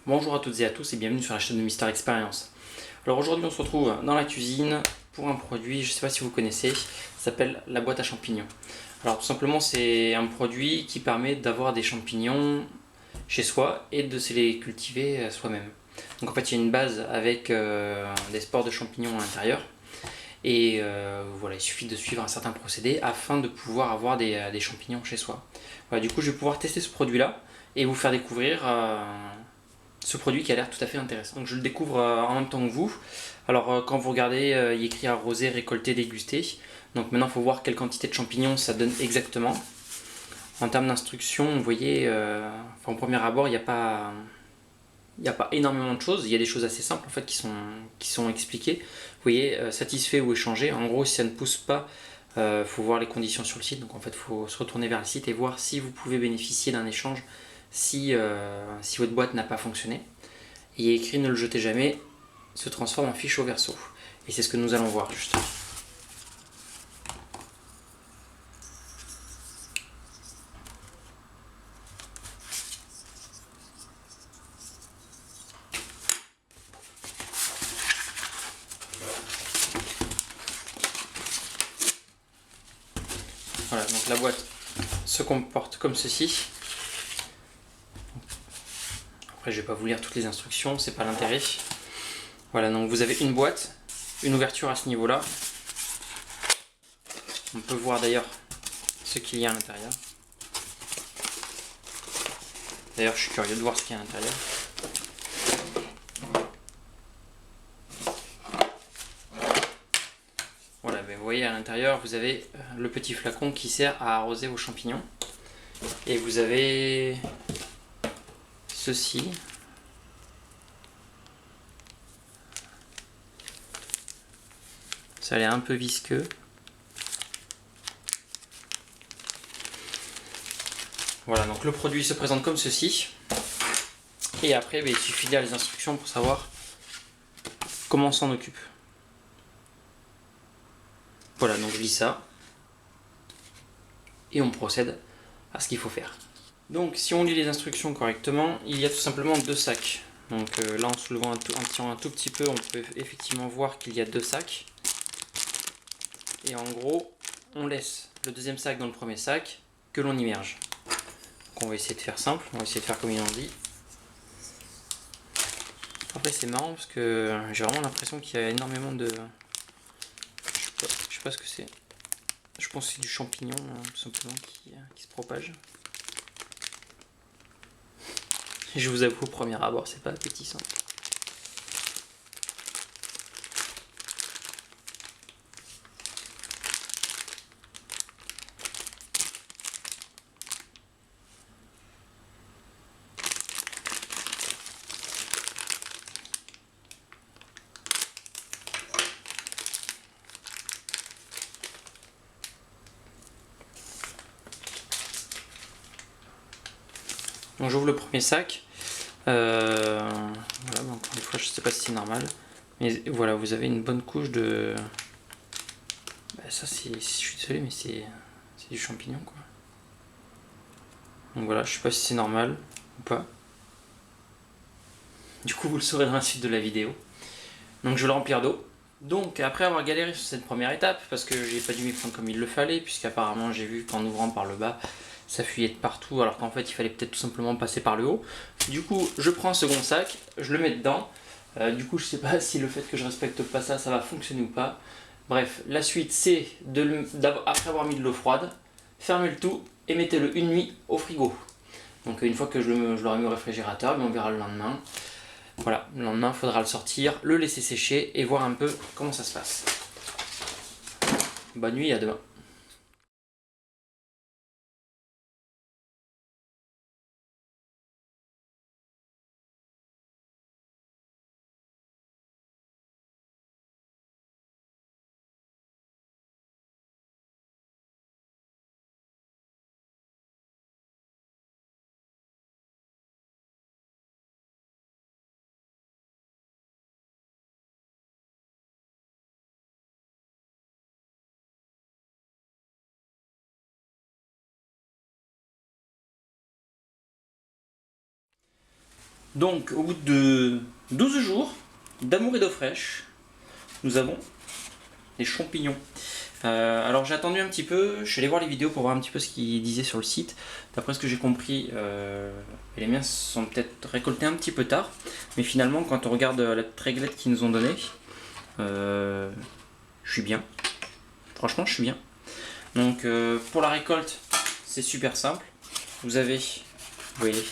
Bonjour à toutes et à tous et bienvenue sur la chaîne de Mister Experience. Alors aujourd'hui on se retrouve dans la cuisine pour un produit, je ne sais pas si vous connaissez, ça s'appelle la boîte à champignons. Alors tout simplement c'est un produit qui permet d'avoir des champignons chez soi et de se les cultiver soi-même. Donc en fait il y a une base avec des spores de champignons à l'intérieur. Et voilà, il suffit de suivre un certain procédé afin de pouvoir avoir des champignons chez soi. Voilà, du coup je vais pouvoir tester ce produit là et vous faire découvrir ce produit qui a l'air tout à fait intéressant. Donc je le découvre en même temps que vous. Alors quand vous regardez, il y a écrit arroser, récolter, déguster. Donc maintenant il faut voir quelle quantité de champignons ça donne exactement. En termes d'instructions, vous voyez, en premier abord, il n'y a pas énormément de choses. Il y a des choses assez simples en fait qui sont expliquées. Vous voyez, satisfait ou échanger. En gros, si ça ne pousse pas, faut voir les conditions sur le site. Donc en fait, il faut se retourner vers le site et voir si vous pouvez bénéficier d'un échange si votre boîte n'a pas fonctionné. Et il y a écrit ne le jetez jamais, se transforme en fiche au verso. Et c'est ce que nous allons voir justement. Voilà, donc la boîte se comporte comme ceci. Après, je vais pas vous lire toutes les instructions, c'est pas l'intérêt. Voilà, donc vous avez une boîte, une ouverture à ce niveau-là. On peut voir d'ailleurs ce qu'il y a à l'intérieur. D'ailleurs, je suis curieux de voir ce qu'il y a à l'intérieur. Voilà, ben vous voyez à l'intérieur, vous avez le petit flacon qui sert à arroser vos champignons. Et vous avez ceci. Ça a l'air un peu visqueux. Voilà, donc le produit se présente comme ceci. Et après, il suffit de lire les instructions pour savoir comment on s'en occupe. Voilà, donc je lis ça. Et on procède à ce qu'il faut faire. Donc si on lit les instructions correctement, il y a tout simplement deux sacs. Donc là, en soulevant un tout petit peu, on peut effectivement voir qu'il y a deux sacs. Et en gros, on laisse le deuxième sac dans le premier sac que l'on immerge. Donc on va essayer de faire simple, on va essayer de faire comme il en dit. Après c'est marrant parce que j'ai vraiment l'impression qu'il y a énormément de... Je sais pas ce que c'est. Je pense que c'est du champignon tout simplement qui se propage. Et je vous avoue, au premier abord, c'est pas appétissant. Donc j'ouvre le premier sac. Voilà, encore une fois, je sais pas si c'est normal. Mais voilà, vous avez une bonne couche de... ça c'est... Je suis désolé, mais c'est du champignon quoi. Donc voilà, je sais pas si c'est normal ou pas. Du coup, vous le saurez dans la suite de la vidéo. Donc je vais le remplir d'eau. Donc après avoir galéré sur cette première étape, parce que j'ai pas dû m'y prendre comme il le fallait, puisqu'apparemment j'ai vu qu'en ouvrant par le bas, ça fuyait de partout, alors qu'en fait il fallait peut-être tout simplement passer par le haut. Du coup, je prends un second sac, je le mets dedans. Du coup, je sais pas si le fait que je respecte pas ça, ça va fonctionner ou pas. Bref, la suite c'est, après avoir mis de l'eau froide, fermez le tout et mettez-le une nuit au frigo. Donc une fois que je l'aurai mis au réfrigérateur, on verra le lendemain. Voilà, le lendemain, il faudra le sortir, le laisser sécher et voir un peu comment ça se passe. Bonne nuit, à demain. Donc au bout de 12 jours d'amour et d'eau fraîche, nous avons des champignons. Alors j'ai attendu un petit peu, je suis allé voir les vidéos pour voir un petit peu ce qu'ils disaient sur le site. D'après ce que j'ai compris, les miens sont peut-être récoltés un petit peu tard, mais finalement quand on regarde la réglette qu'ils nous ont donnée, je suis bien. Franchement je suis bien. Donc pour la récolte, c'est super simple. Vous avez, vous voyez,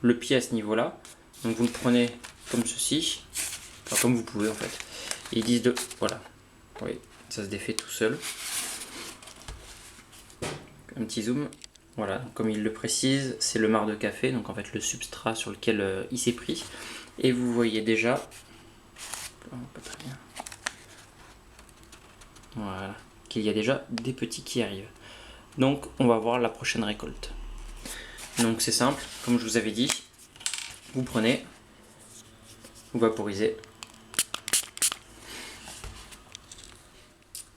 le pied à ce niveau-là. Donc vous le prenez comme ceci, enfin comme vous pouvez en fait. Et ils disent de, voilà, oui, ça se défait tout seul. Un petit zoom. Voilà, donc comme il le précise, c'est le marc de café, donc en fait le substrat sur lequel il s'est pris. Et vous voyez déjà, pas très bien. Voilà, qu'il y a déjà des petits qui arrivent. Donc on va voir la prochaine récolte. Donc c'est simple, comme je vous avais dit, vous prenez, vous vaporisez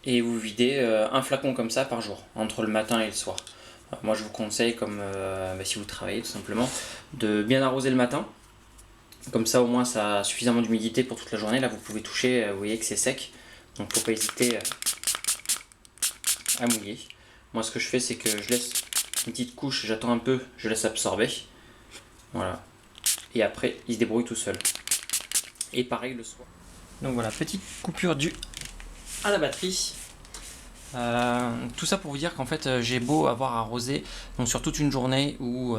et vous videz un flacon comme ça par jour, entre le matin et le soir. Alors, moi je vous conseille, comme si vous travaillez tout simplement, de bien arroser le matin. Comme ça au moins ça a suffisamment d'humidité pour toute la journée. Là vous pouvez toucher, vous voyez que c'est sec, donc faut pas hésiter à mouiller. Moi ce que je fais c'est que je laisse une petite couche, j'attends un peu, je laisse absorber. Voilà. Et après il se débrouille tout seul. Et pareil le soir. Donc voilà, petite coupure due à la batterie. Tout ça pour vous dire qu'en fait j'ai beau avoir arrosé donc sur toute une journée ou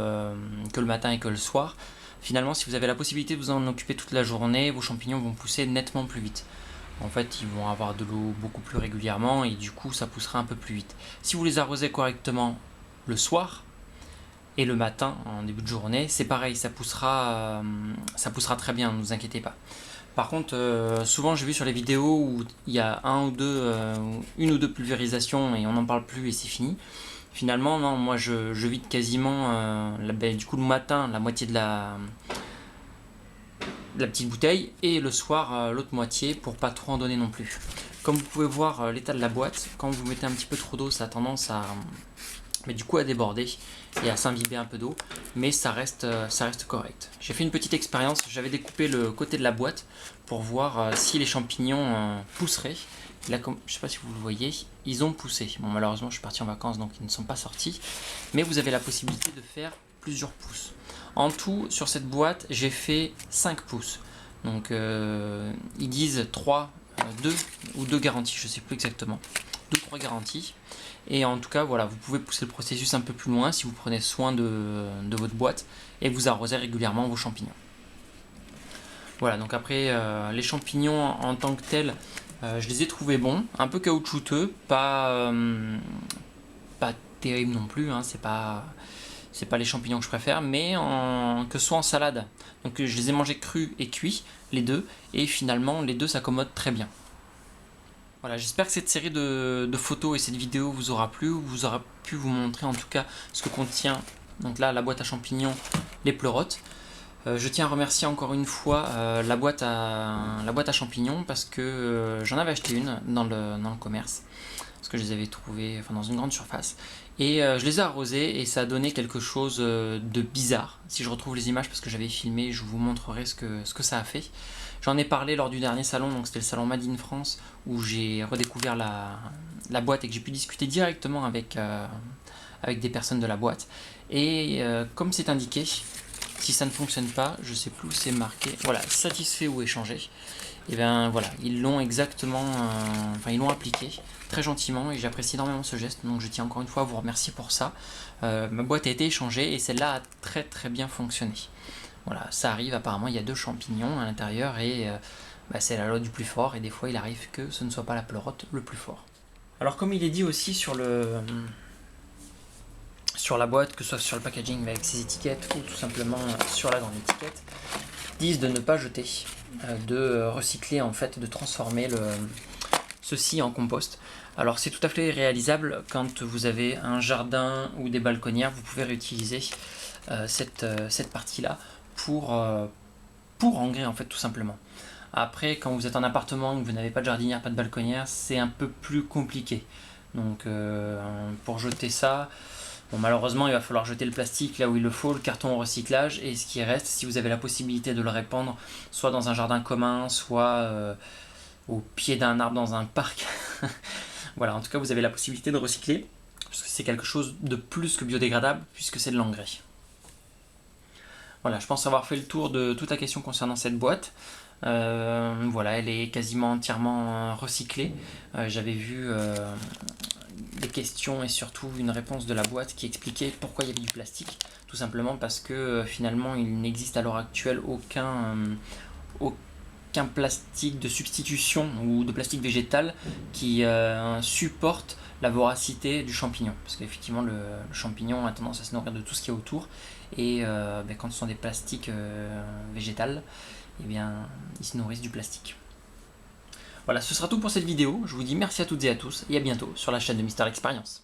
que le matin et que le soir, finalement si vous avez la possibilité de vous en occuper toute la journée, vos champignons vont pousser nettement plus vite. En fait ils vont avoir de l'eau beaucoup plus régulièrement et du coup ça poussera un peu plus vite. Si vous les arrosez correctement le soir et le matin en début de journée, c'est pareil, ça poussera très bien, ne vous inquiétez pas. Par contre, souvent j'ai vu sur les vidéos où il y a une ou deux pulvérisations et on n'en parle plus et c'est fini. Finalement, non, moi je vide quasiment du coup le matin la moitié de la petite bouteille et le soir l'autre moitié pour pas trop en donner non plus. Comme vous pouvez voir l'état de la boîte, quand vous mettez un petit peu trop d'eau, ça a tendance à déborder et à s'imbiber un peu d'eau, mais ça reste correct. J'ai fait une petite expérience, j'avais découpé le côté de la boîte pour voir si les champignons pousseraient. Là, je ne sais pas si vous le voyez, ils ont poussé. Bon, malheureusement, je suis parti en vacances, donc ils ne sont pas sortis, mais vous avez la possibilité de faire plusieurs pousses. En tout, sur cette boîte, j'ai fait 5 pousses. Donc, ils disent 3, 2 ou 2 garanties, je ne sais plus exactement. 2 ou 3 garanties. Et en tout cas, voilà, vous pouvez pousser le processus un peu plus loin si vous prenez soin de votre boîte et vous arrosez régulièrement vos champignons. Voilà, donc après, les champignons en tant que tels, je les ai trouvés bons, un peu caoutchouteux, pas terrible non plus, hein, c'est pas les champignons que je préfère, mais que ce soit en salade. Donc je les ai mangés crus et cuits, les deux, et finalement les deux s'accommodent très bien. Voilà, j'espère que cette série de photos et cette vidéo vous aura plu, vous aura pu vous montrer en tout cas ce que contient donc là la boîte à champignons, les pleurotes. Je tiens à remercier encore une fois la boîte à champignons parce que j'en avais acheté une dans le commerce, parce que je les avais trouvées dans une grande surface. Et je les ai arrosées et ça a donné quelque chose de bizarre. Si je retrouve les images parce que j'avais filmé, je vous montrerai ce que ça a fait. J'en ai parlé lors du dernier salon, donc c'était le salon Made in France, où j'ai redécouvert la boîte et que j'ai pu discuter directement avec des personnes de la boîte. Et comme c'est indiqué, si ça ne fonctionne pas, je sais plus où c'est marqué, voilà, satisfait ou échangé. Et bien voilà, ils l'ont exactement, ils l'ont appliqué très gentiment et j'apprécie énormément ce geste, donc je tiens encore une fois à vous remercier pour ça. Ma boîte a été échangée et celle-là a très très bien fonctionné. Voilà, ça arrive, apparemment il y a 2 champignons à l'intérieur et c'est la loi du plus fort et des fois il arrive que ce ne soit pas la pleurote le plus fort. Alors comme il est dit aussi sur la boîte, que ce soit sur le packaging avec ses étiquettes ou tout simplement sur la grande étiquette, disent de ne pas jeter, de recycler en fait, de transformer ceci en compost. Alors c'est tout à fait réalisable quand vous avez un jardin ou des balconnières, vous pouvez réutiliser cette partie-là pour engrais en fait tout simplement. Après quand vous êtes en appartement, que vous n'avez pas de jardinière, pas de balconnière, c'est un peu plus compliqué. Donc pour jeter ça, Bon, malheureusement, il va falloir jeter le plastique là où il le faut, le carton au recyclage, et ce qui reste, si vous avez la possibilité de le répandre, soit dans un jardin commun, soit au pied d'un arbre dans un parc. Voilà, en tout cas, vous avez la possibilité de recycler, parce que c'est quelque chose de plus que biodégradable, puisque c'est de l'engrais. Voilà, je pense avoir fait le tour de toute la question concernant cette boîte. Voilà, elle est quasiment entièrement recyclée. J'avais vu des questions et surtout une réponse de la boîte qui expliquait pourquoi il y avait du plastique. Tout simplement parce que finalement il n'existe à l'heure actuelle aucun plastique de substitution ou de plastique végétal qui supporte la voracité du champignon. Parce qu'effectivement le champignon a tendance à se nourrir de tout ce qui est autour et quand ce sont des plastiques végétales, eh bien, ils se nourrissent du plastique. Voilà, ce sera tout pour cette vidéo. Je vous dis merci à toutes et à tous et à bientôt sur la chaîne de Mister Experience.